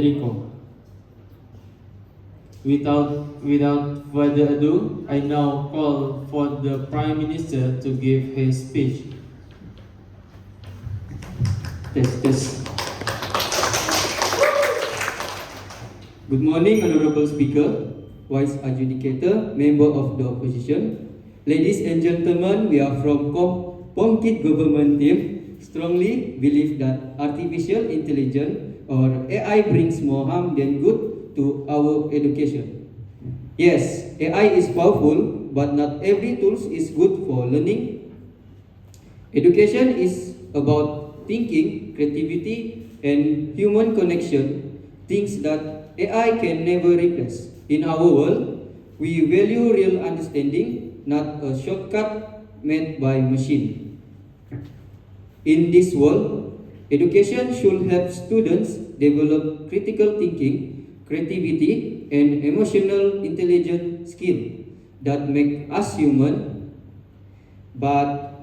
Rico. Without further ado, I now call for the Prime Minister to give his speech. Test. Good morning, Honorable Speaker, Vice Adjudicator, Member of the Opposition. Ladies and gentlemen, we are from Pongkit Government Team. Strongly believe that artificial intelligence or AI brings more harm than good to our education. Yes, AI is powerful, but not every tool is good for learning. Education is about thinking, creativity, and human connection, things that AI can never replace. In our world, we value real understanding, not a shortcut made by machine. In this world, education should help students develop critical thinking, creativity, and emotional intelligence skills that make us human. But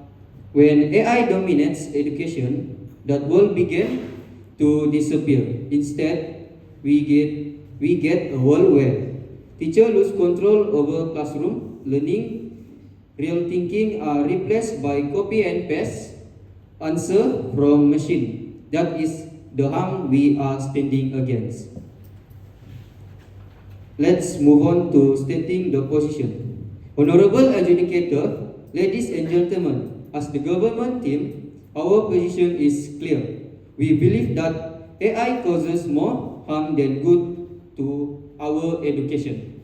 when AI dominates education, that world began to disappear. Instead, we get a world where teachers lose control over classroom learning, real thinking are replaced by copy and paste answer from machine. That is the harm we are standing against. Let's move on to stating the position. Honorable Adjudicator, ladies and gentlemen, as the government team, our position is clear. We believe that AI causes more harm than good to our education.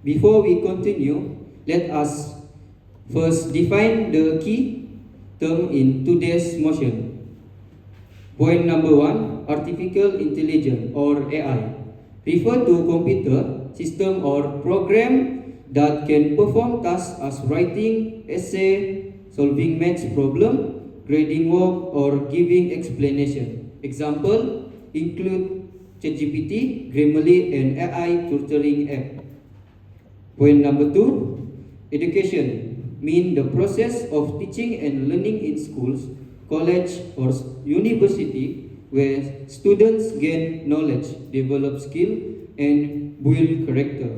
Before we continue, let us first define the key term in today's motion. Point number 1, artificial intelligence or AI. Refer to computer system or program that can perform tasks as writing, essay, solving maths problem, grading work, or giving explanation. Example include ChatGPT, Grammarly, and AI tutoring app. Point number 2, education mean the process of teaching and learning in schools, college, or university where students gain knowledge, develop skill, and build character.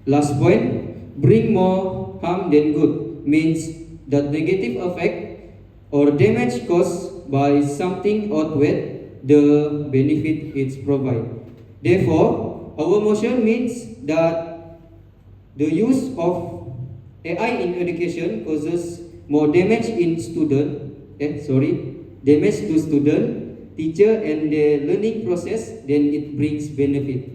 Last point, bring more harm than good means that negative effect or damage caused by something outweigh the benefit it provides. Therefore, our motion means that the use of AI in education causes more damage to student, teacher, and the learning process than it brings benefit.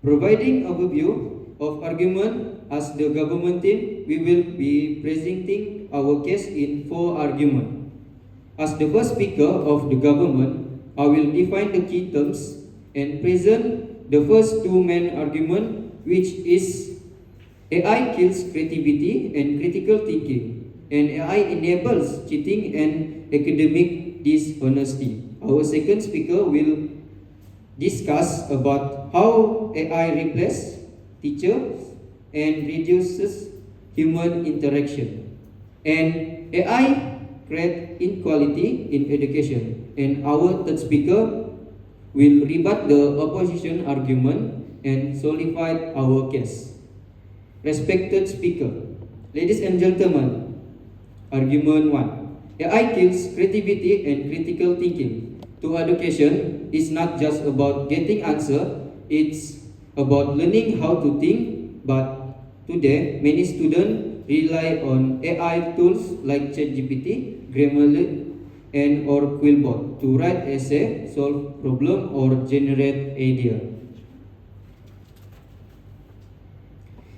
Providing overview of argument as the government team, we will be presenting our case in 4 arguments. As the first speaker of the government, I will define the key terms and present the first 2 main arguments, which is AI kills creativity and critical thinking, and AI enables cheating and academic dishonesty. Our second speaker will discuss about how AI replaces teachers and reduces human interaction, and AI create inequality in education. And our third speaker will rebut the opposition argument and solidify our case. Respected speaker, ladies and gentlemen, argument 1. AI kills creativity and critical thinking. To education is not just about getting answer, it's about learning how to think. But today, many students rely on AI tools like ChatGPT, Grammarly, and or Quillbot to write essay, solve problem, or generate idea.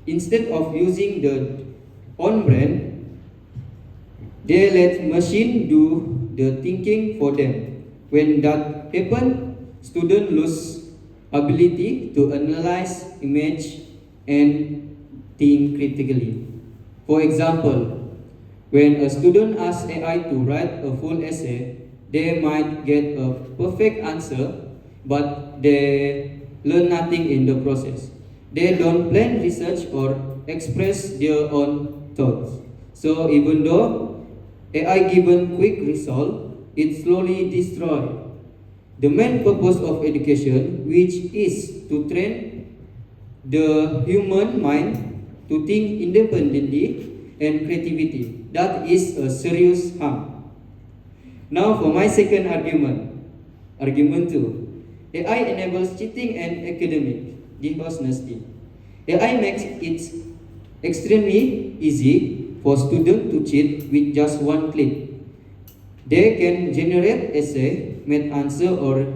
Instead of using the own brain, they let machine do the thinking for them. When that happens, students lose ability to analyze image and think critically. For example, when a student asks AI to write a full essay, they might get a perfect answer, but they learn nothing in the process. They don't plan research or express their own thoughts. So even though AI given quick result, it slowly destroys the main purpose of education, which is to train the human mind to think independently and creativity. That is a serious harm. Now for my second argument. Argument 2. AI enables cheating and academic dishonesty. AI makes it extremely easy for students to cheat with just one click. They can generate essay, math answer, or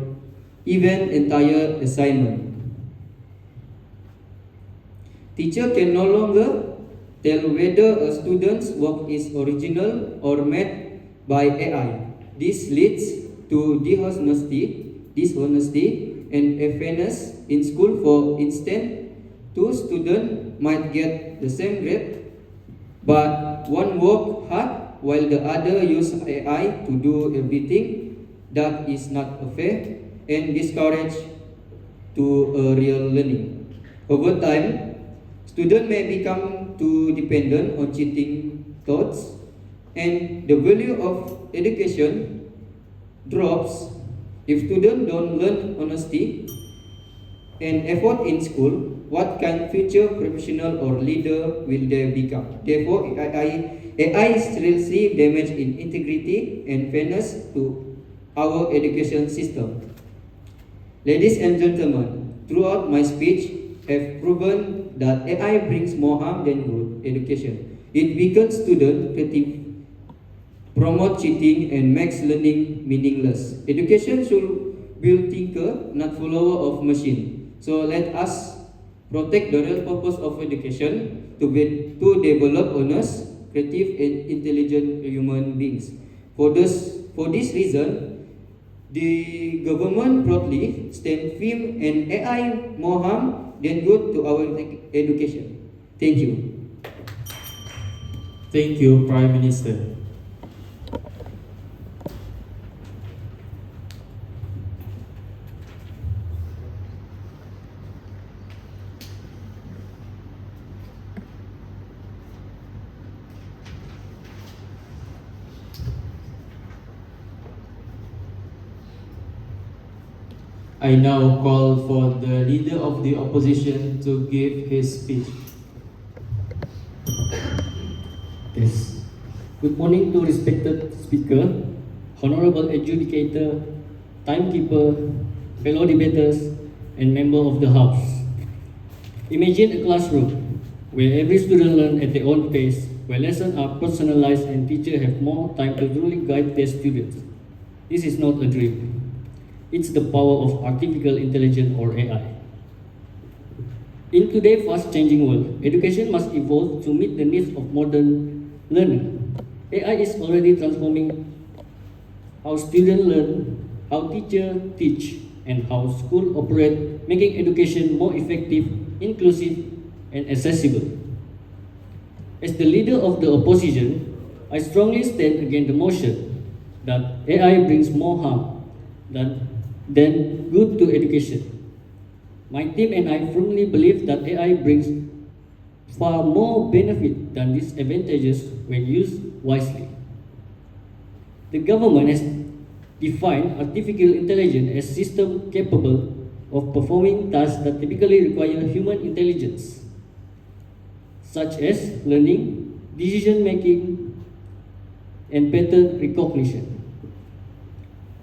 even entire assignment. Teacher can no longer tell whether a student's work is original or made by AI. This leads to dishonesty and fairness in school. For instance, two students might get the same grade, but one work hard while the other use AI to do everything. That is not fair and discourage to real learning. Over time, students may become too dependent on cheating thoughts, and the value of education drops. If students don't learn honesty and effort in school, what kind of future professional or leader will they become? Therefore, AI seriously damage in integrity and fairness to our education system. Ladies and gentlemen, throughout my speech, have proven that AI brings more harm than good education. It weakens student creative, promote cheating, and makes learning meaningless. Education should build thinker, not follower of machine. So let us protect the real purpose of education to develop honest, creative, and intelligent human beings. For this reason, the government broadly stand firm and AI more harm than good to our education. Thank you. Thank you, Prime Minister. I now call for the leader of the opposition to give his speech. Yes. Good morning to respected speaker, honorable adjudicator, timekeeper, fellow debaters, and member of the House. Imagine a classroom where every student learns at their own pace, where lessons are personalized and teachers have more time to truly guide their students. This is not a dream. It's the power of artificial intelligence or AI. In today's fast-changing world, education must evolve to meet the needs of modern learning. AI is already transforming how students learn, how teachers teach, and how schools operate, making education more effective, inclusive, and accessible. As the leader of the opposition, I strongly stand against the motion that AI brings more harm than good to education. My team and I firmly believe that AI brings far more benefit than disadvantages when used wisely. The government has defined artificial intelligence as system capable of performing tasks that typically require human intelligence, such as learning, decision making, and pattern recognition.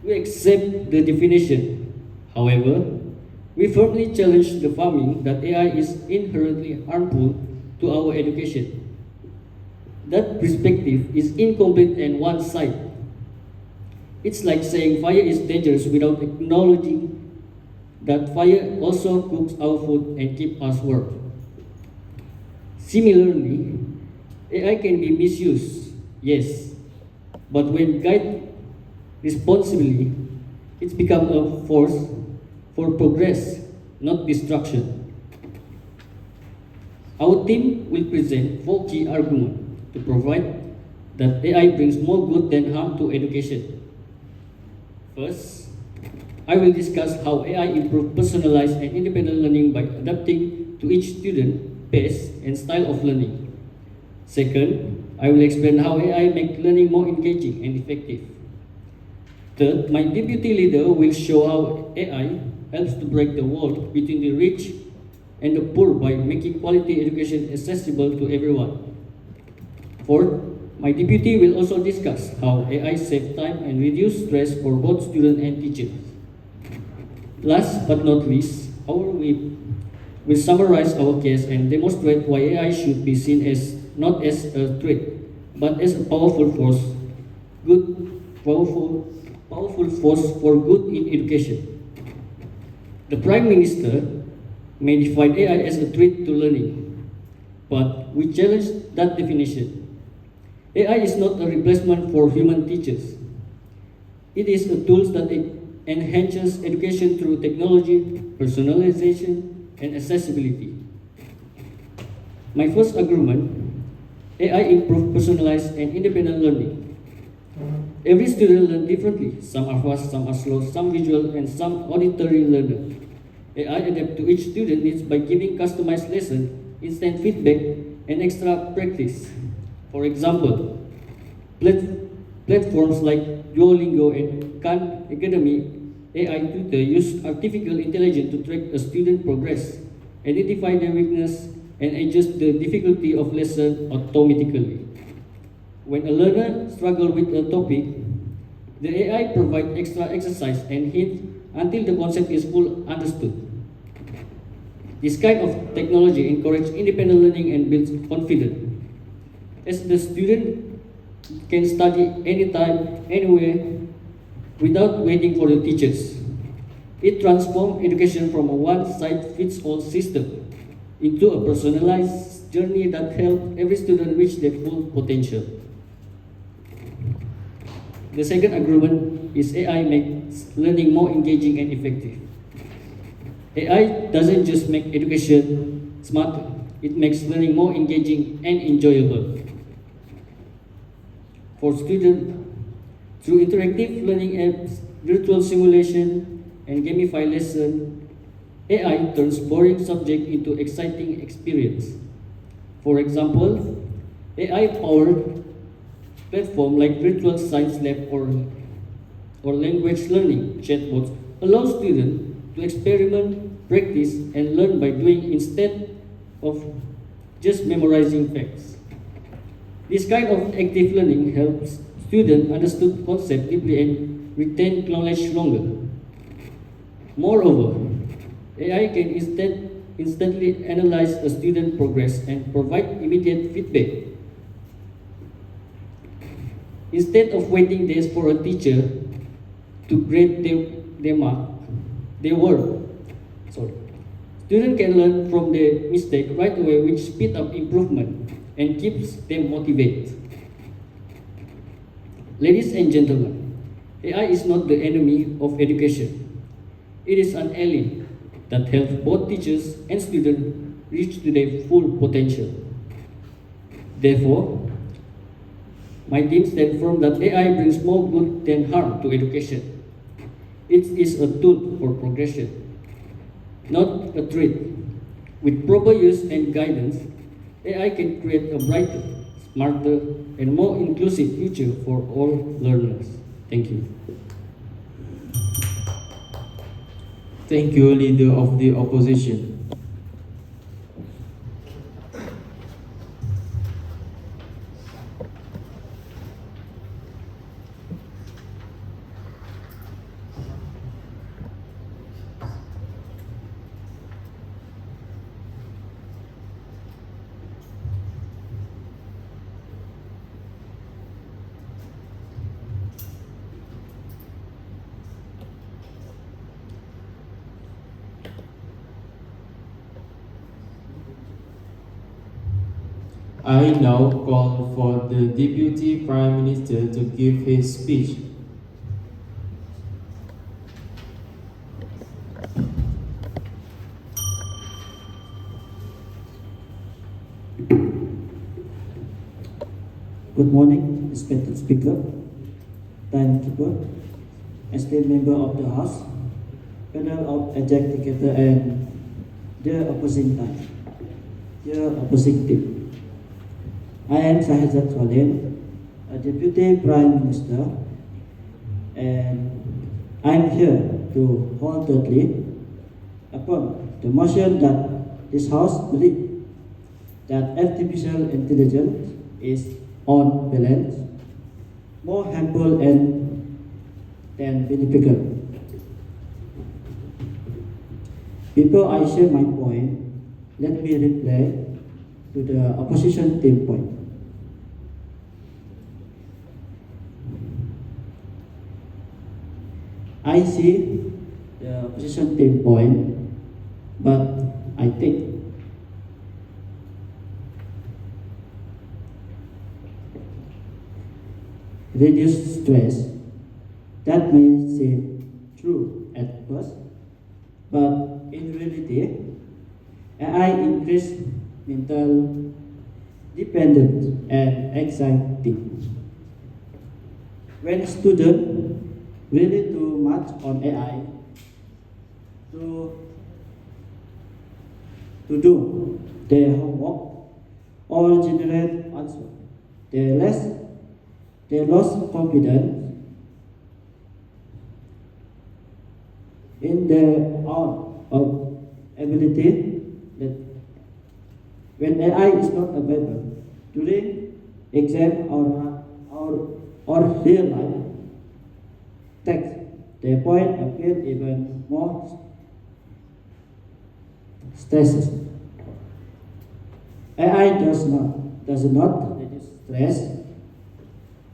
We accept the definition. However, we firmly challenge the framing that AI is inherently harmful to our education. That perspective is incomplete and one-sided. It's like saying fire is dangerous without acknowledging that fire also cooks our food and keeps us warm. Similarly, AI can be misused, yes, but when guided responsibly, it's become a force for progress, not destruction. Our team will present 4 key arguments to provide that AI brings more good than harm to education. First, I will discuss how AI improves personalized and independent learning by adapting to each student's pace and style of learning. Second, I will explain how AI makes learning more engaging and effective. Third, my deputy leader will show how AI helps to break the wall between the rich and the poor by making quality education accessible to everyone. Fourth, my deputy will also discuss how AI saves time and reduce stress for both students and teachers. Last but not least, our whip will summarize our case and demonstrate why AI should be seen as not as a threat, but as a powerful force, powerful force for good in education. The Prime Minister may define AI as a threat to learning, but we challenge that definition. AI is not a replacement for human teachers. It is a tool that enhances education through technology, personalization, and accessibility. My first argument, AI improves personalized and independent learning. Every student learns differently. Some are fast, some are slow, some visual, and some auditory learners. AI adapts to each student needs by giving customized lessons, instant feedback, and extra practice. For example, platforms like Duolingo and Khan Academy AI tutor use artificial intelligence to track a student progress, identify their weakness, and adjust the difficulty of lesson automatically. When a learner struggles with a topic, the AI provides extra exercise and hints until the concept is fully understood. This kind of technology encourages independent learning and builds confidence, as the student can study anytime, anywhere, without waiting for the teachers. It transforms education from a one-size-fits-all system into a personalized journey that helps every student reach their full potential. The second argument is AI makes learning more engaging and effective. AI doesn't just make education smarter, it makes learning more engaging and enjoyable. For students, through interactive learning apps, virtual simulation, and gamified lesson, AI turns boring subject into exciting experience. For example, AI-powered platform like Virtual Science Lab or language learning chatbots allow students to experiment, practice, and learn by doing instead of just memorizing facts. This kind of active learning helps students understand concepts deeply and retain knowledge longer. Moreover, AI can instantly analyze a student's progress and provide immediate feedback. Instead of waiting days for a teacher to grade their work, students can learn from their mistake right away, which speeds up improvement and keeps them motivated. Ladies and gentlemen, AI is not the enemy of education. It is an ally that helps both teachers and students reach to their full potential. Therefore, my team stands firm that AI brings more good than harm to education. It is a tool for progression, not a threat. With proper use and guidance, AI can create a brighter, smarter, and more inclusive future for all learners. Thank you. Thank you, Leader of the Opposition. I now call for the Deputy Prime Minister to give his speech. Good morning, respected Speaker, Timekeeper, esteemed member of the House, panel of executive and dear opposing time, dear opposing team. I am Shahzad Swalen, a Deputy Prime Minister, and I'm here to wholeheartedly affirm the motion that this House believes that artificial intelligence is on balance more harmful than beneficial. Before I share my point, let me reply to the opposition team point. I see the opposition team point, but I think reduce stress. That may seem true at first, but in reality, AI increase mental dependence and anxiety. When students really too much on AI to do their homework or generate answers, they lost confidence in their own ability. That when AI is not available during exam or real life text, their point appear even more stresses. AI does not reduce stress.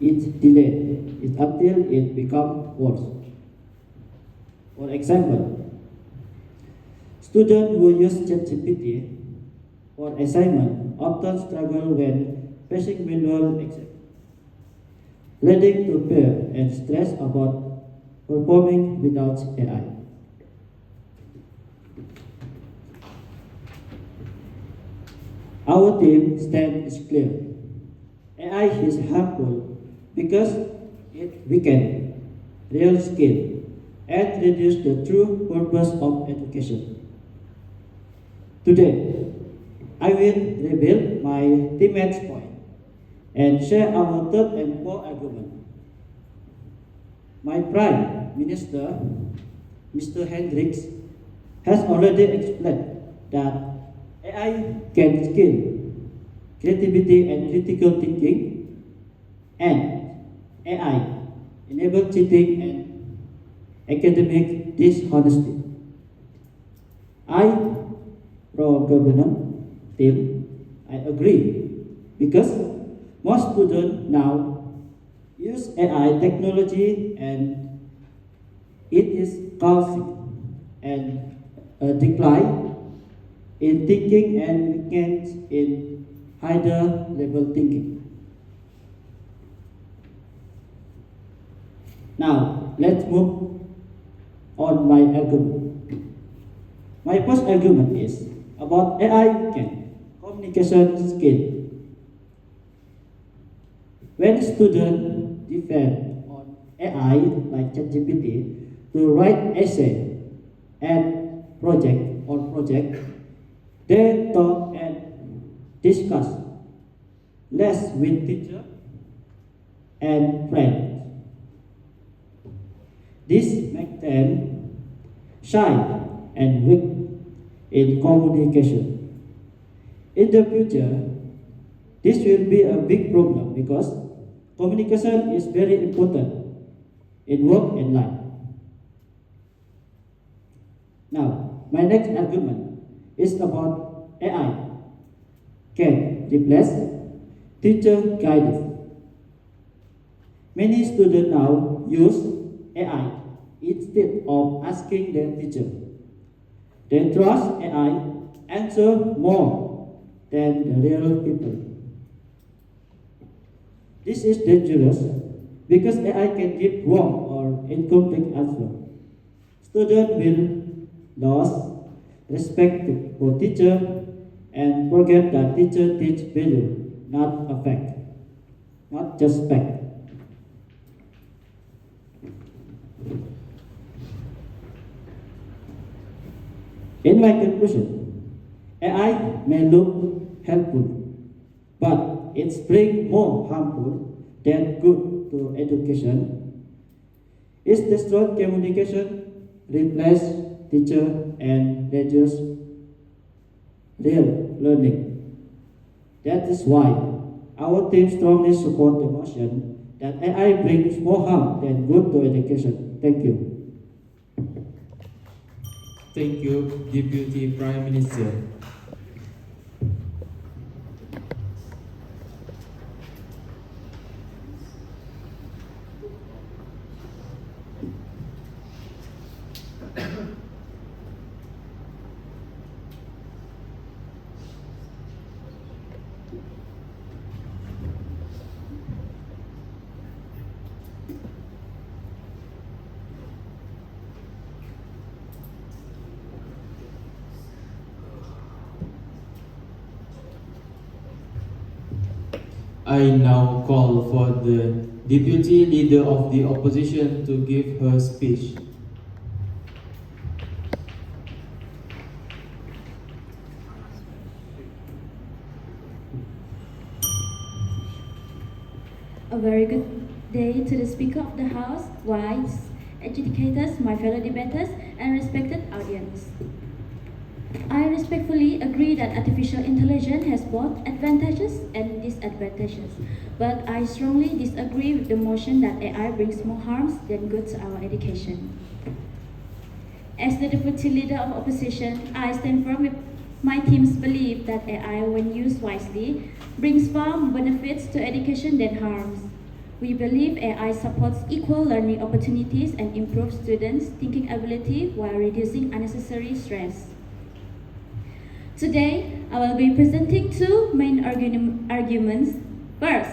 It delayed it until it becomes worse. For example, students who use ChatGPT for assignment often struggle when facing manual exam, leading to fear and stress about performing without AI. Our team stand is clear. AI is harmful because it weakens real skill and reduces the true purpose of education. Today, I will reveal my teammates' point and share our third and fourth argument. My Prime Minister, Mr. Hendricks, has already explained that AI can skill creativity and critical thinking, and AI enable cheating and academic dishonesty. I, pro-government team, I agree because most students now use AI technology and it is causing a decline in thinking and weakness in higher level thinking. Now, let's move on my argument. My first argument is about AI and communication skill. When students depend on AI like ChatGPT to write essay and project, they talk and discuss less with teacher and friends. This makes them shy and weak in communication. In the future, this will be a big problem because communication is very important in work and life. Now, my next argument is about AI can replace teacher guidance. Many students now use AI instead of asking their teacher. They trust AI answer more than the real people. This is dangerous because AI can give wrong or incomplete answer. Students will lose respect for teacher and forget that teacher teach value, not affect, not just fact. In my conclusion, AI may look helpful, but it brings more harmful than good to education. It destroys communication, replace teacher, and reduce real learning. That is why our team strongly support the motion that AI brings more harm than good to education. Thank you. Thank you, Deputy Prime Minister. I now call for the Deputy Leader of the Opposition to give her speech. A very good day to the Speaker of the House, wives, educators, my fellow debaters, and respected audience. I respectfully agree that artificial intelligence has both advantages and disadvantages, but I strongly disagree with the motion that AI brings more harms than good to our education. As the Deputy Leader of Opposition, I stand firm with my team's belief that AI, when used wisely, brings far more benefits to education than harms. We believe AI supports equal learning opportunities and improves students' thinking ability while reducing unnecessary stress. Today, I will be presenting two main arguments. First,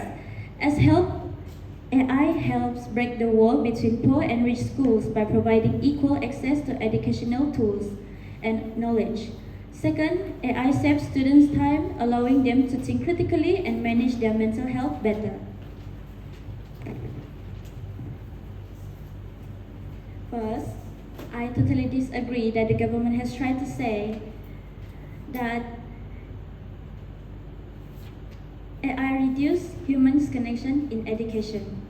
AI helps break the wall between poor and rich schools by providing equal access to educational tools and knowledge. Second, AI saves students time, allowing them to think critically and manage their mental health better. First, I totally disagree that the government has tried to say that AI reduces humans' connection in education.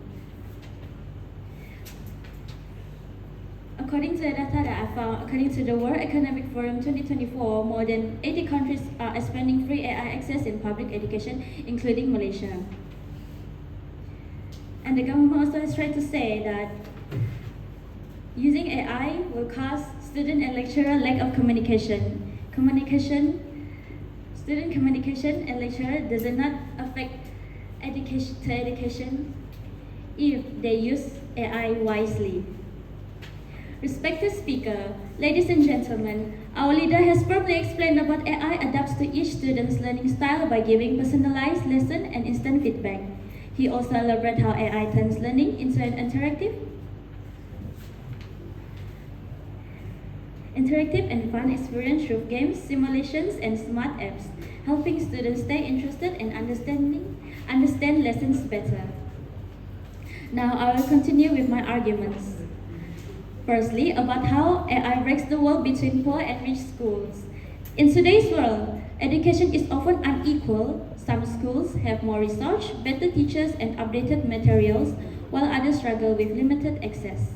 According to the data that I found, according to the World Economic Forum 2024, more than 80 countries are expanding free AI access in public education, including Malaysia. And the government also has tried to say that using AI will cause student and lecturer lack of communication. Student communication and lecturer does not affect education if they use AI wisely. Respected Speaker, ladies and gentlemen, our leader has firmly explained about AI adapts to each student's learning style by giving personalized lesson and instant feedback. He also elaborated how AI turns learning into an interactive and fun experience through games, simulations, and smart apps, helping students stay interested and understand lessons better. Now I will continue with my arguments. Firstly, about how AI breaks the wall between poor and rich schools. In today's world, education is often unequal. Some schools have more research, better teachers, and updated materials, while others struggle with limited access.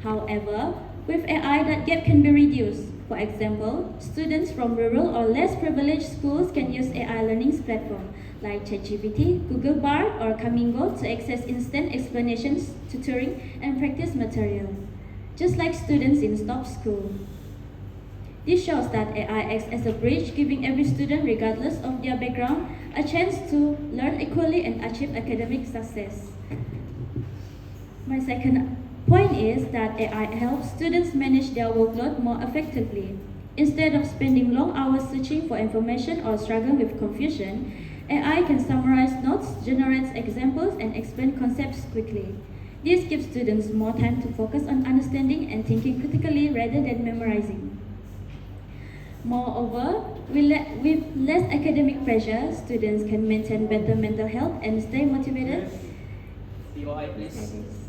However, with AI, that gap can be reduced. For example, students from rural or less privileged schools can use AI learning platforms like ChatGPT, Google Bard, or Kamingo to access instant explanations, tutoring, and practice material, just like students in top school. This shows that AI acts as a bridge, giving every student, regardless of their background, a chance to learn equally and achieve academic success. My second point is that AI helps students manage their workload more effectively. Instead of spending long hours searching for information or struggling with confusion, AI can summarize notes, generate examples, and explain concepts quickly. This gives students more time to focus on understanding and thinking critically rather than memorizing. Moreover, with less academic pressure, students can maintain better mental health and stay motivated. COI, please.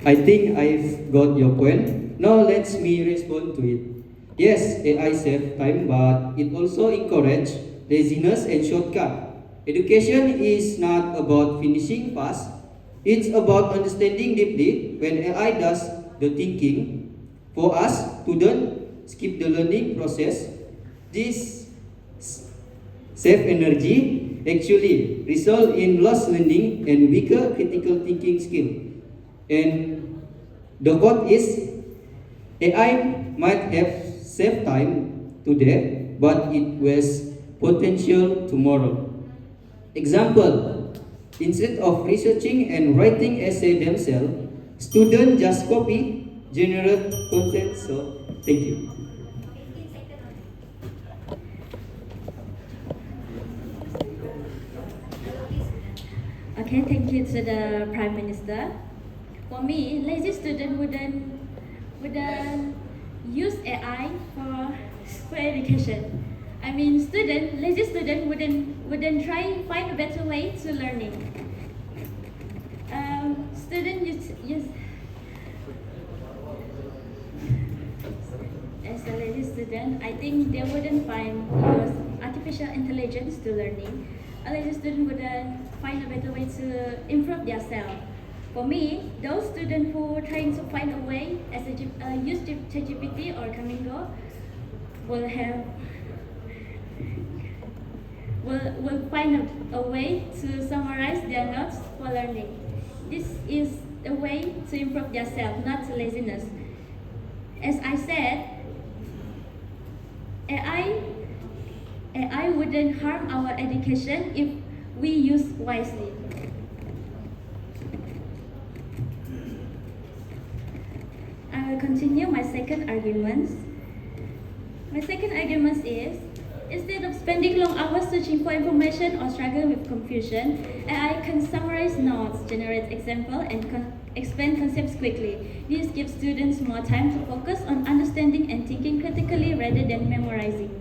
I think I've got your point. Now let me respond to it. Yes, AI saves time, but it also encourages laziness and shortcut. Education is not about finishing fast, it's about understanding deeply. When AI does the thinking for us, students skip the learning process. This save energy actually result in lost learning and weaker critical thinking skill. And the quote is, AI might have saved time today, but it was potential tomorrow. Example, instead of researching and writing essay themselves, students just copy, generate content. So, thank you. Okay, thank you to the Prime Minister. For me, lazy student wouldn't use AI for education. I mean, lazy student wouldn't try find a better way to learning. Student use as a lazy student, I think they wouldn't use artificial intelligence to learning. A lazy student wouldn't find a better way to improve themselves. For me, those students who are trying to find a way as use ChatGPT or Kamigo will find a way to summarize their notes for learning. This is a way to improve themselves, not laziness. As I said, AI wouldn't harm our education if we use wisely. I will continue my second argument. My second argument is, instead of spending long hours searching for information or struggling with confusion, AI can summarize notes, generate examples, and explain concepts quickly. This gives students more time to focus on understanding and thinking critically rather than memorizing.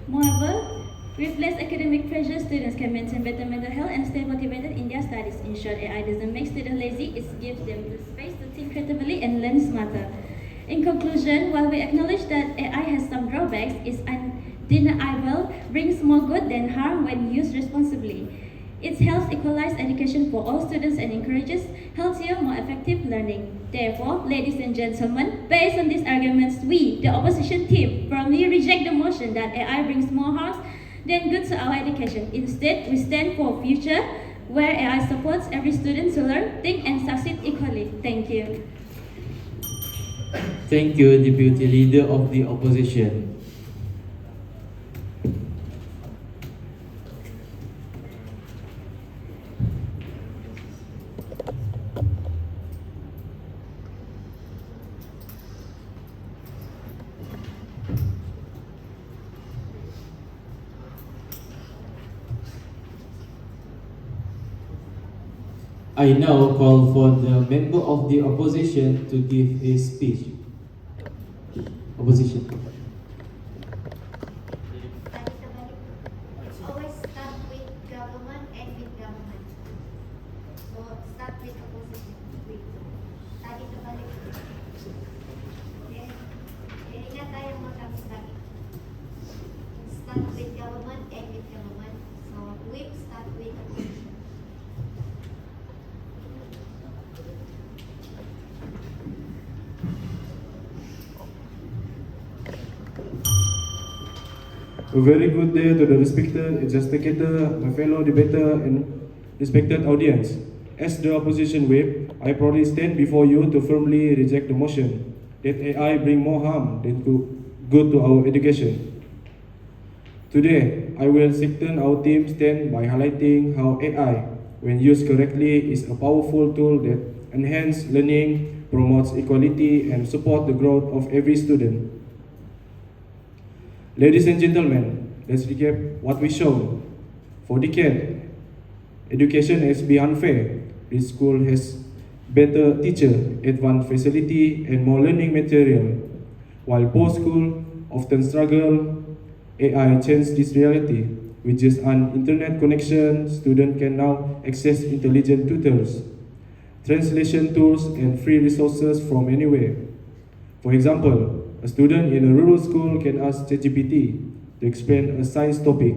Moreover, with less academic pressure, students can maintain better mental health and stay motivated in their studies. In short, AI doesn't make students lazy, it gives them the space to think critically and learn smarter. In conclusion, while we acknowledge that AI has some drawbacks, it's undeniable, brings more good than harm when used responsibly. It helps equalize education for all students and encourages healthier, more effective learning. Therefore, ladies and gentlemen, based on these arguments, we, the opposition team, firmly reject the motion that AI brings more harm than good to our education. Instead, we stand for a future where AI supports every student to learn, think, and succeed equally. Thank you. Thank you, Deputy Leader of the Opposition. I now call for the member of the opposition to give his speech. Opposition. It's always start with government and with government. So start with opposition. Tadi terbalik. Ingat tayo mga kami start. Start with government and with government. So we start with opposition. A very good day to the respected executor, my fellow debater, and respected audience. As the opposition whip, I proudly stand before you to firmly reject the motion that AI bring more harm than good to our education. Today, I will strengthen our team stand by highlighting how AI, when used correctly, is a powerful tool that enhances learning, promotes equality, and supports the growth of every student. Ladies and gentlemen, let's recap what we showed. For decades, education has been unfair. This school has better teacher, advanced facility, and more learning material. While post school often struggle, AI changed this reality. With just an internet connection, students can now access intelligent tutors, translation tools, and free resources from anywhere. For example, a student in a rural school can ask ChatGPT to explain a science topic,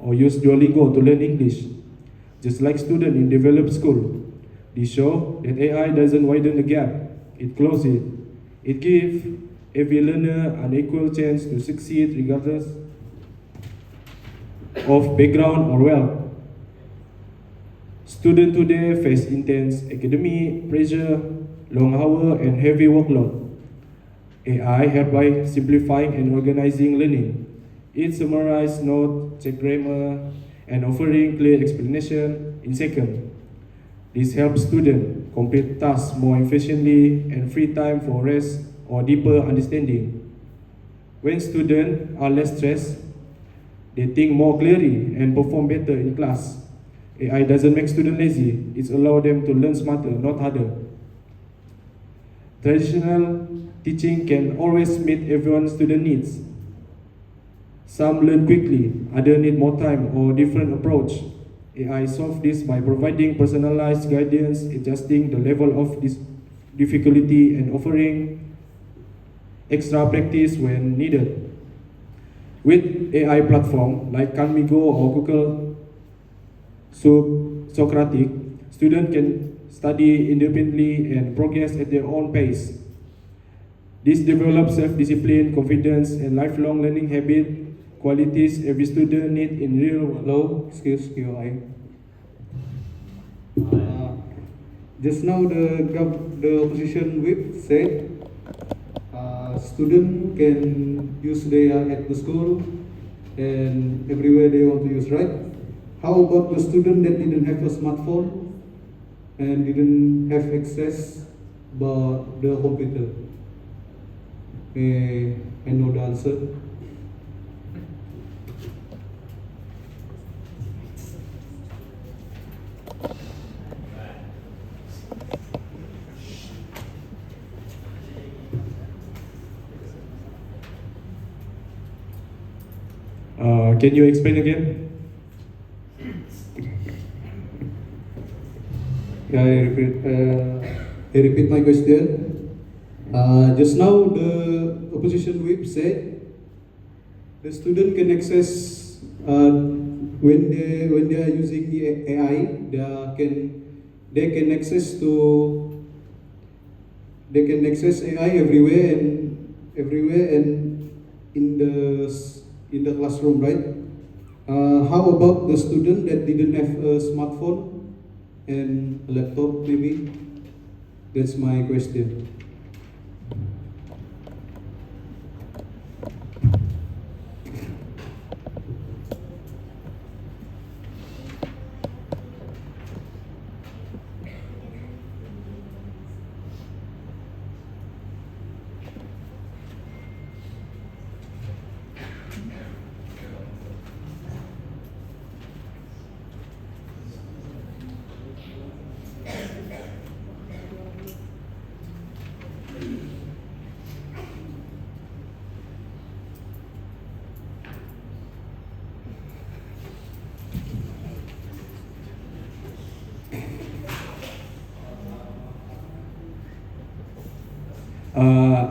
or use Duolingo to learn English. Just like students in developed school, this show that AI doesn't widen the gap, it closes it. It gives every learner an equal chance to succeed regardless of background or wealth. Students today face intense academic pressure, long hours, and heavy workload. AI helps by simplifying and organizing learning. It summarizes notes, check grammar, and offering clear explanation in seconds. This helps students complete tasks more efficiently and free time for rest or deeper understanding. When students are less stressed, they think more clearly and perform better in class. AI doesn't make students lazy, it allows them to learn smarter, not harder. Traditional teaching can always meet everyone's student needs. Some learn quickly, others need more time or different approach. AI solves this by providing personalized guidance, adjusting the level of this difficulty, and offering extra practice when needed. With AI platform like Kamigo or Google Socratic, students can study independently and progress at their own pace. This develops self-discipline, confidence, and lifelong learning habit, qualities every student needs in real world. Hello, excuse QI. Just now the opposition whip said student can use AI at the school and everywhere they want to use, right? How about the student that didn't have a smartphone and didn't have access but the computer? I know the answer. Can you explain again? Yeah, I repeat my question. Just now the opposition whip said the student can access when they are using the AI, they can access AI everywhere and in the classroom, right? How about the student that didn't have a smartphone and a laptop, maybe? That's my question.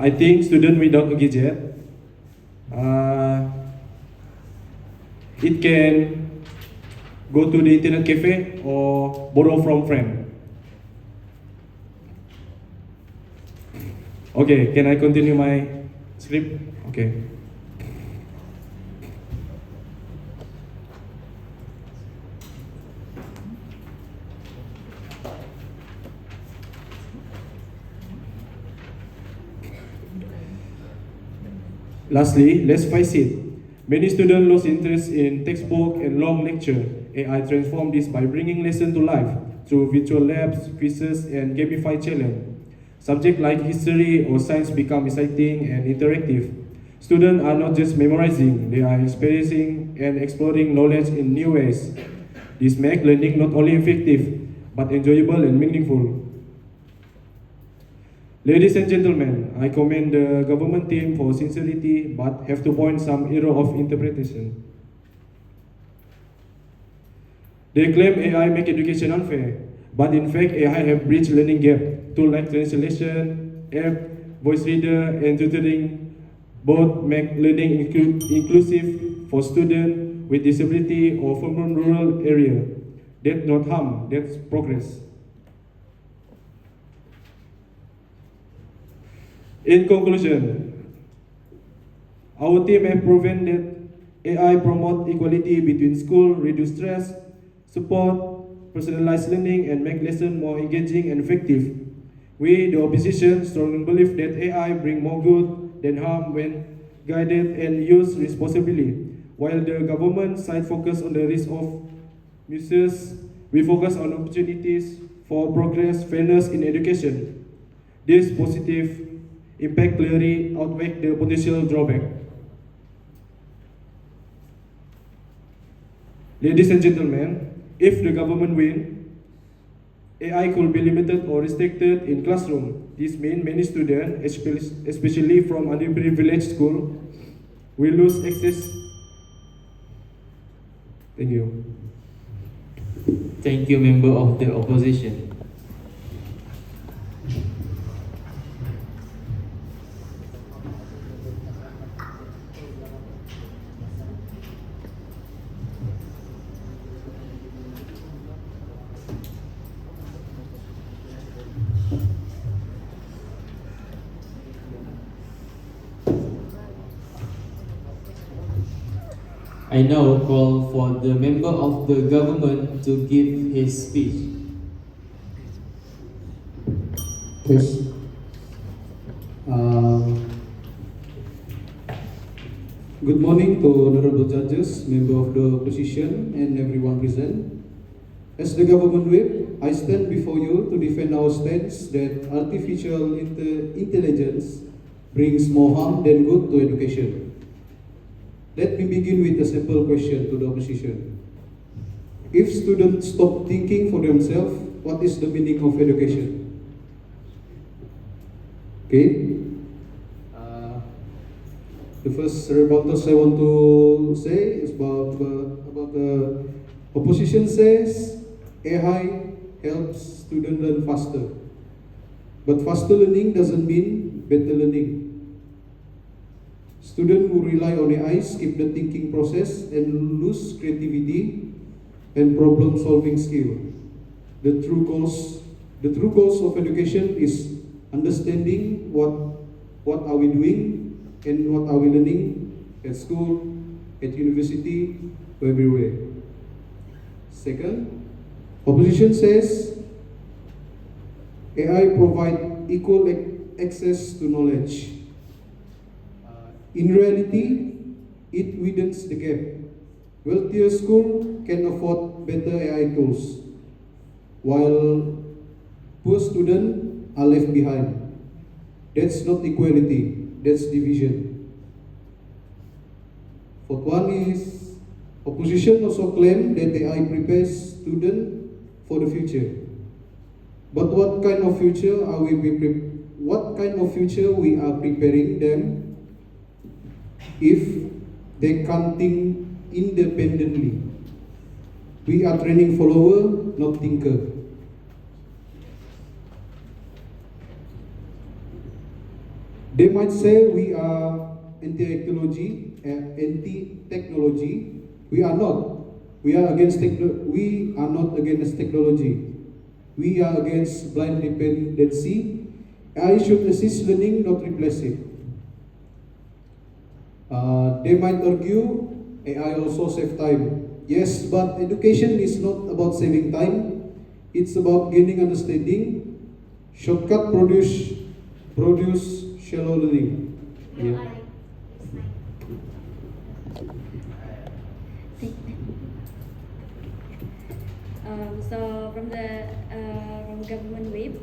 I think student without a gadget, it can go to the internet cafe or borrow from friend. Okay, can I continue my script? Okay. Lastly, let's face it. Many students lose interest in textbook and long lecture. AI transformed this by bringing lesson to life through virtual labs, quizzes, and gamified challenge. Subjects like history or science become exciting and interactive. Students are not just memorizing, they are experiencing and exploring knowledge in new ways. This makes learning not only effective, but enjoyable and meaningful. Ladies and gentlemen, I commend the government team for sincerity, but have to point some error of interpretation. They claim AI make education unfair, but in fact AI have bridged learning gap. Tools like translation, app, voice reader, and tutoring both make learning inclusive for students with disability or from a rural area. That's not harm, that's progress. In conclusion, our team have proven that AI promote equality between school, reduce stress, support personalized learning, and make lesson more engaging and effective. We, the opposition, strongly believe that AI bring more good than harm when guided and used responsibly. While the government side focus on the risk of misuse, we focus on opportunities for progress, fairness in education. This positive impact clearly outweigh the potential drawback. Ladies and gentlemen, if the government win, AI could be limited or restricted in classroom. This means many students, especially from underprivileged school, will lose access. Thank you. Thank you, member of the opposition. I now call for the member of the government to give his speech. Yes. Good morning to honorable judges, member of the opposition, and everyone present. As the government whip, I stand before you to defend our stance that artificial intelligence brings more harm than good to education. Let me begin with a simple question to the opposition. If students stop thinking for themselves, what is the meaning of education? Okay. The first rebuttal I want to say is about the opposition says AI helps students learn faster. But faster learning doesn't mean better learning. Students who rely on AI skip the thinking process and lose creativity and problem-solving skill. The true goals of education is understanding what are we doing and what are we learning at school, at university, everywhere. Second, opposition says AI provide equal access to knowledge. In reality, it widens the gap. Wealthier schools can afford better AI tools, while poor students are left behind. That's not equality, that's division. Fourth one is, opposition also claim that AI prepares students for the future. But what kind of future we are preparing them if they can't think independently? We are training follower, not thinker. They might say we are anti-technology. We are not. We are not against technology. We are against blind dependency. AI should assist learning, not replace it. They might argue AI also save time. Yes, but education is not about saving time. It's about gaining understanding. Shortcut produce shallow learning. Your Yeah. eye is fine. So from government web,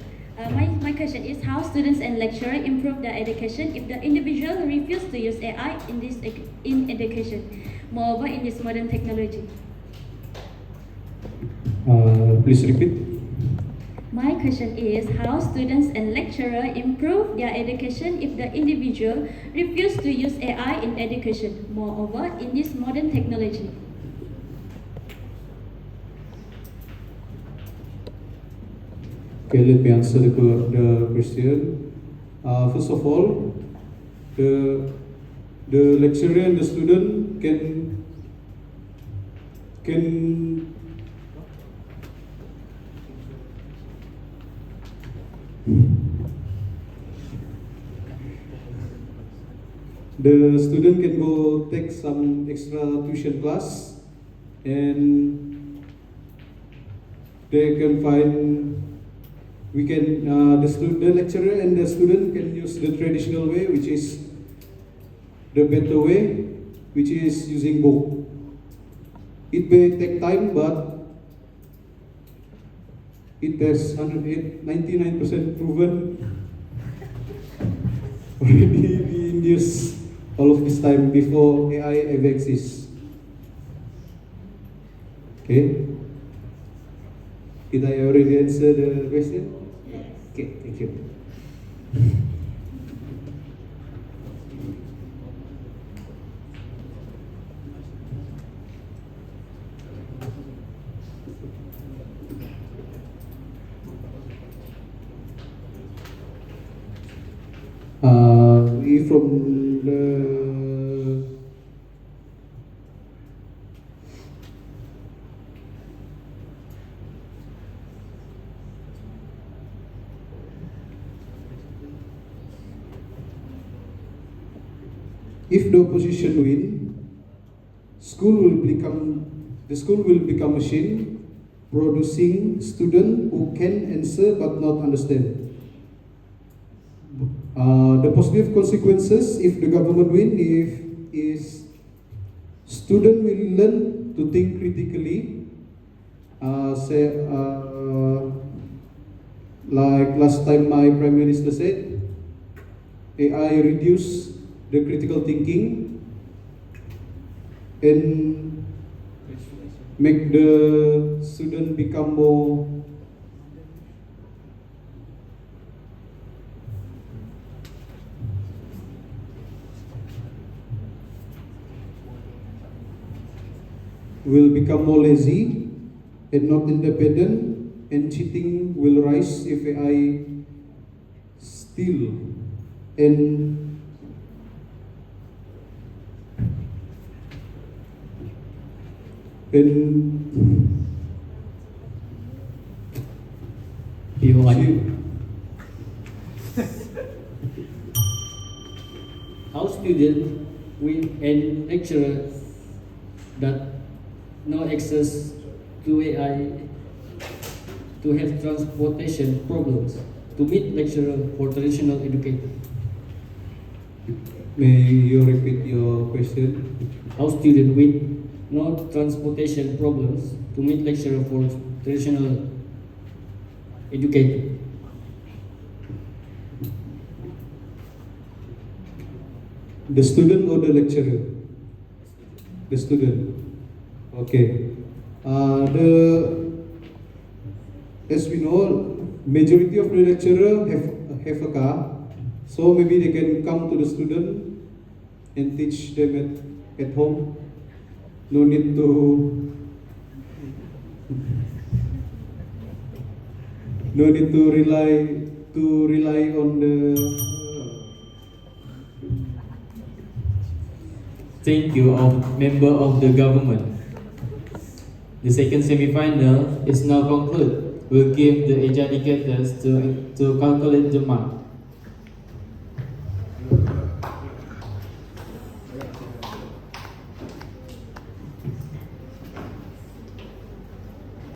my question is how students and lecturers improve their education if the individual refuse to use AI in education, moreover in this modern technology. Please repeat. My question is how students and lecturers improve their education if the individual refuse to use AI in education, moreover in this modern technology. Okay, let me answer the question. First of all, the lecturer and the student can Can the student can go take some extra tuition class, and they can find the lecturer and the student can use the traditional way, which is the better way, which is using book. It may take time, but it has 99% proven already being used all of this time before AI ever exists. Okay? Did I already answer the question? Yes. Okay, thank you. We from the if the opposition win, the school will become machine producing students who can answer but not understand. The positive consequences if the government win is student will learn to think critically. Like last time my prime minister said, AI reduce the critical thinking and make the student become more lazy and not independent, and cheating will rise if AI steal and How students and lecturers that no access to AI to have transportation problems to meet lecturer for traditional education. May you repeat your question? How students with no transportation problems to meet lecturer for traditional education. The student or the lecturer? The student. Okay. As we know, majority of the lecturer have a car, so maybe they can come to the student and teach them at home. No need to rely on the. Thank you, member of the government. The second semi-final is now concluded. We'll give the educators to calculate the mark.